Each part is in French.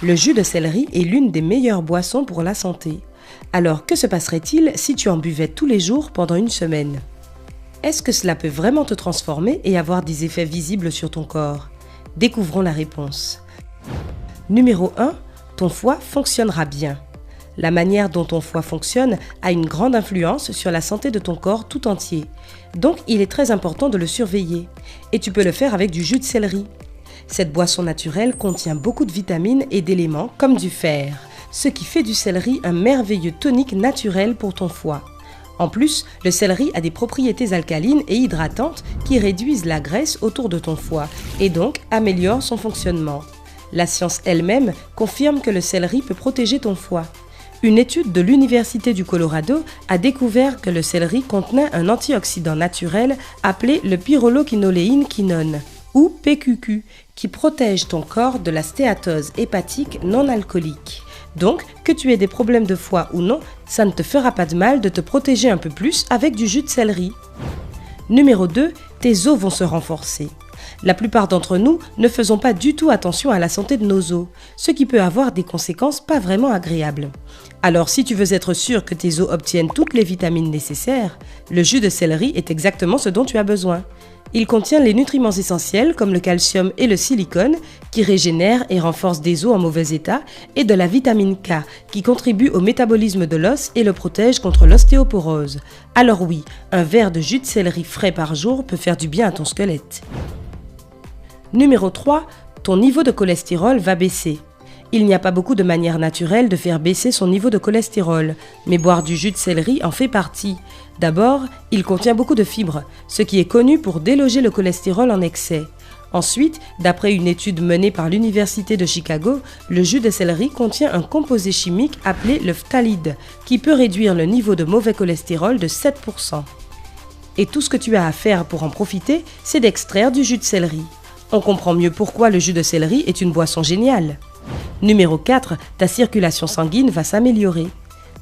Le jus de céleri est l'une des meilleures boissons pour la santé. Alors que se passerait-il si tu en buvais tous les jours pendant une semaine? Est-ce que cela peut vraiment te transformer et avoir des effets visibles sur ton corps? Découvrons la réponse. Numéro 1. Ton foie fonctionnera bien. La manière dont ton foie fonctionne a une grande influence sur la santé de ton corps tout entier. Donc, il est très important de le surveiller. Et tu peux le faire avec du jus de céleri. Cette boisson naturelle contient beaucoup de vitamines et d'éléments comme du fer, ce qui fait du céleri un merveilleux tonique naturel pour ton foie. En plus, le céleri a des propriétés alcalines et hydratantes qui réduisent la graisse autour de ton foie et donc améliorent son fonctionnement. La science elle-même confirme que le céleri peut protéger ton foie. Une étude de l'Université du Colorado a découvert que le céleri contenait un antioxydant naturel appelé le pyrroloquinoléine-quinone, ou PQQ, qui protège ton corps de la stéatose hépatique non alcoolique. Donc, que tu aies des problèmes de foie ou non, ça ne te fera pas de mal de te protéger un peu plus avec du jus de céleri. Numéro 2, tes os vont se renforcer. La plupart d'entre nous ne faisons pas du tout attention à la santé de nos os, ce qui peut avoir des conséquences pas vraiment agréables. Alors si tu veux être sûr que tes os obtiennent toutes les vitamines nécessaires, le jus de céleri est exactement ce dont tu as besoin. Il contient les nutriments essentiels comme le calcium et le silicone qui régénèrent et renforcent des os en mauvais état et de la vitamine K qui contribue au métabolisme de l'os et le protège contre l'ostéoporose. Alors oui, un verre de jus de céleri frais par jour peut faire du bien à ton squelette. Numéro 3, ton niveau de cholestérol va baisser. Il n'y a pas beaucoup de manières naturelles de faire baisser son niveau de cholestérol, mais boire du jus de céleri en fait partie. D'abord, il contient beaucoup de fibres, ce qui est connu pour déloger le cholestérol en excès. Ensuite, d'après une étude menée par l'Université de Chicago, le jus de céleri contient un composé chimique appelé le phtalide, qui peut réduire le niveau de mauvais cholestérol de 7%. Et tout ce que tu as à faire pour en profiter, c'est d'extraire du jus de céleri. On comprend mieux pourquoi le jus de céleri est une boisson géniale. Numéro 4, ta circulation sanguine va s'améliorer.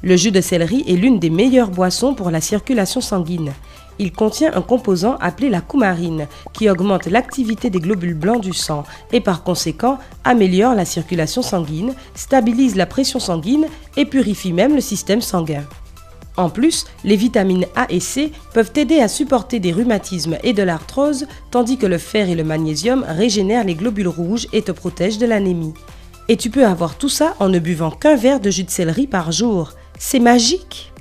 Le jus de céleri est l'une des meilleures boissons pour la circulation sanguine. Il contient un composant appelé la coumarine qui augmente l'activité des globules blancs du sang et par conséquent améliore la circulation sanguine, stabilise la pression sanguine et purifie même le système sanguin. En plus, les vitamines A et C peuvent t'aider à supporter des rhumatismes et de l'arthrose, tandis que le fer et le magnésium régénèrent les globules rouges et te protègent de l'anémie. Et tu peux avoir tout ça en ne buvant qu'un verre de jus de céleri par jour. C'est magique!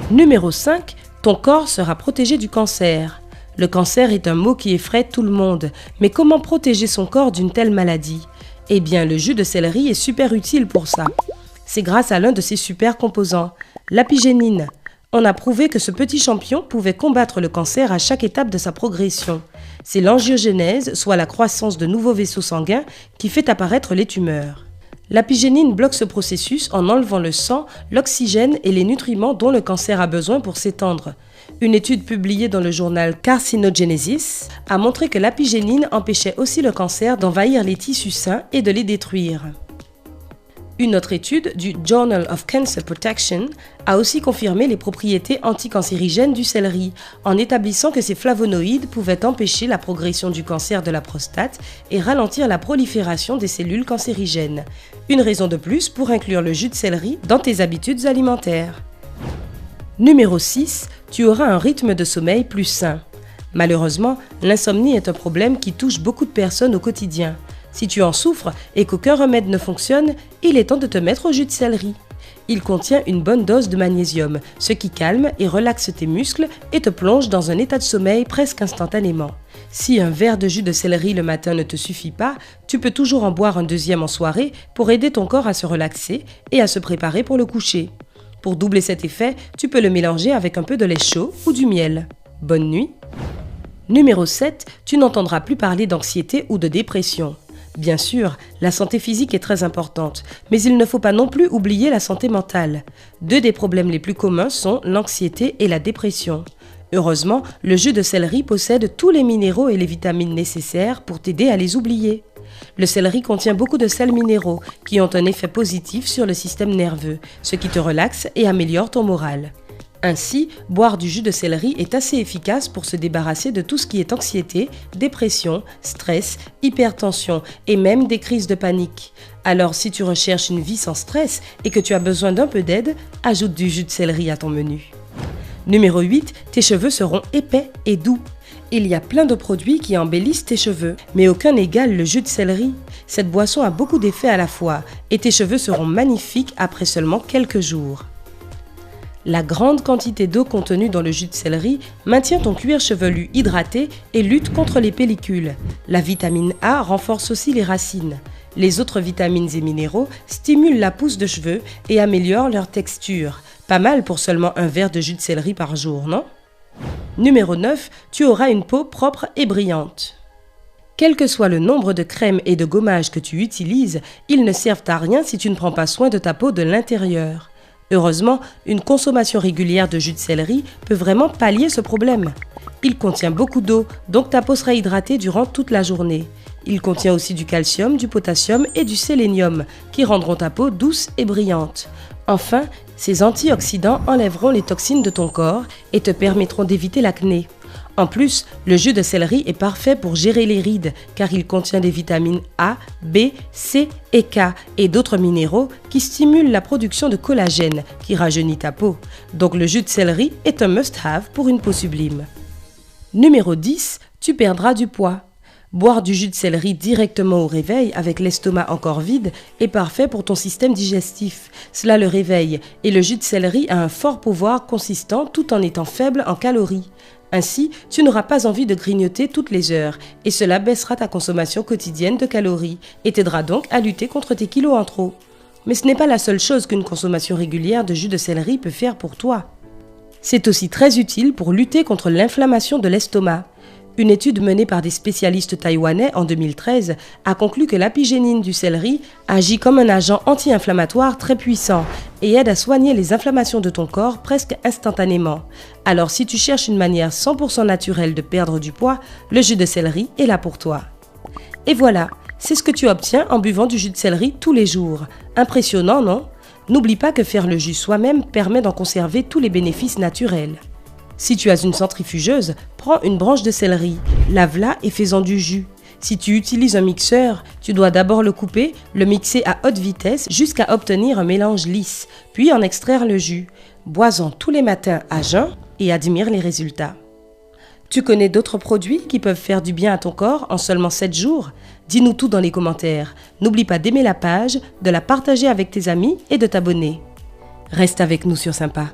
Numéro 5, ton corps sera protégé du cancer. Le cancer est un mot qui effraie tout le monde, mais comment protéger son corps d'une telle maladie? Eh bien, le jus de céleri est super utile pour ça. C'est grâce à l'un de ses super composants, l'apigénine. On a prouvé que ce petit champignon pouvait combattre le cancer à chaque étape de sa progression. C'est l'angiogénèse, soit la croissance de nouveaux vaisseaux sanguins, qui fait apparaître les tumeurs. L'apigénine bloque ce processus en enlevant le sang, l'oxygène et les nutriments dont le cancer a besoin pour s'étendre. Une étude publiée dans le journal Carcinogenesis a montré que l'apigénine empêchait aussi le cancer d'envahir les tissus sains et de les détruire. Une autre étude du Journal of Cancer Protection a aussi confirmé les propriétés anticancérigènes du céleri en établissant que ces flavonoïdes pouvaient empêcher la progression du cancer de la prostate et ralentir la prolifération des cellules cancérigènes. Une raison de plus pour inclure le jus de céleri dans tes habitudes alimentaires. Numéro 6, tu auras un rythme de sommeil plus sain. Malheureusement, l'insomnie est un problème qui touche beaucoup de personnes au quotidien. Si tu en souffres et qu'aucun remède ne fonctionne, il est temps de te mettre au jus de céleri. Il contient une bonne dose de magnésium, ce qui calme et relaxe tes muscles et te plonge dans un état de sommeil presque instantanément. Si un verre de jus de céleri le matin ne te suffit pas, tu peux toujours en boire un deuxième en soirée pour aider ton corps à se relaxer et à se préparer pour le coucher. Pour doubler cet effet, tu peux le mélanger avec un peu de lait chaud ou du miel. Bonne nuit! Numéro 7, tu n'entendras plus parler d'anxiété ou de dépression. Bien sûr, la santé physique est très importante, mais il ne faut pas non plus oublier la santé mentale. Deux des problèmes les plus communs sont l'anxiété et la dépression. Heureusement, le jus de céleri possède tous les minéraux et les vitamines nécessaires pour t'aider à les oublier. Le céleri contient beaucoup de sels minéraux qui ont un effet positif sur le système nerveux, ce qui te relaxe et améliore ton moral. Ainsi, boire du jus de céleri est assez efficace pour se débarrasser de tout ce qui est anxiété, dépression, stress, hypertension et même des crises de panique. Alors si tu recherches une vie sans stress et que tu as besoin d'un peu d'aide, ajoute du jus de céleri à ton menu. Numéro 8, tes cheveux seront épais et doux. Il y a plein de produits qui embellissent tes cheveux, mais aucun n'égale le jus de céleri. Cette boisson a beaucoup d'effets à la fois et tes cheveux seront magnifiques après seulement quelques jours. La grande quantité d'eau contenue dans le jus de céleri maintient ton cuir chevelu hydraté et lutte contre les pellicules. La vitamine A renforce aussi les racines. Les autres vitamines et minéraux stimulent la pousse de cheveux et améliorent leur texture. Pas mal pour seulement un verre de jus de céleri par jour, non? Numéro 9, tu auras une peau propre et brillante. Quel que soit le nombre de crèmes et de gommages que tu utilises, ils ne servent à rien si tu ne prends pas soin de ta peau de l'intérieur. Heureusement, une consommation régulière de jus de céleri peut vraiment pallier ce problème. Il contient beaucoup d'eau, donc ta peau sera hydratée durant toute la journée. Il contient aussi du calcium, du potassium et du sélénium, qui rendront ta peau douce et brillante. Enfin, ces antioxydants enlèveront les toxines de ton corps et te permettront d'éviter l'acné. En plus, le jus de céleri est parfait pour gérer les rides car il contient des vitamines A, B, C et K et d'autres minéraux qui stimulent la production de collagène qui rajeunit ta peau. Donc le jus de céleri est un must-have pour une peau sublime. Numéro 10, tu perdras du poids. Boire du jus de céleri directement au réveil avec l'estomac encore vide est parfait pour ton système digestif. Cela le réveille et le jus de céleri a un fort pouvoir consistant tout en étant faible en calories. Ainsi, tu n'auras pas envie de grignoter toutes les heures et cela baissera ta consommation quotidienne de calories et t'aidera donc à lutter contre tes kilos en trop. Mais ce n'est pas la seule chose qu'une consommation régulière de jus de céleri peut faire pour toi. C'est aussi très utile pour lutter contre l'inflammation de l'estomac. Une étude menée par des spécialistes taïwanais en 2013 a conclu que l'apigénine du céleri agit comme un agent anti-inflammatoire très puissant et aide à soigner les inflammations de ton corps presque instantanément. Alors si tu cherches une manière 100% naturelle de perdre du poids, le jus de céleri est là pour toi. Et voilà, c'est ce que tu obtiens en buvant du jus de céleri tous les jours. Impressionnant, non? N'oublie pas que faire le jus soi-même permet d'en conserver tous les bénéfices naturels. Si tu as une centrifugeuse, prends une branche de céleri, lave-la et fais-en du jus. Si tu utilises un mixeur, tu dois d'abord le couper, le mixer à haute vitesse jusqu'à obtenir un mélange lisse, puis en extraire le jus. Bois-en tous les matins à jeun et admire les résultats. Tu connais d'autres produits qui peuvent faire du bien à ton corps en seulement 7 jours? Dis-nous tout dans les commentaires. N'oublie pas d'aimer la page, de la partager avec tes amis et de t'abonner. Reste avec nous sur Sympa.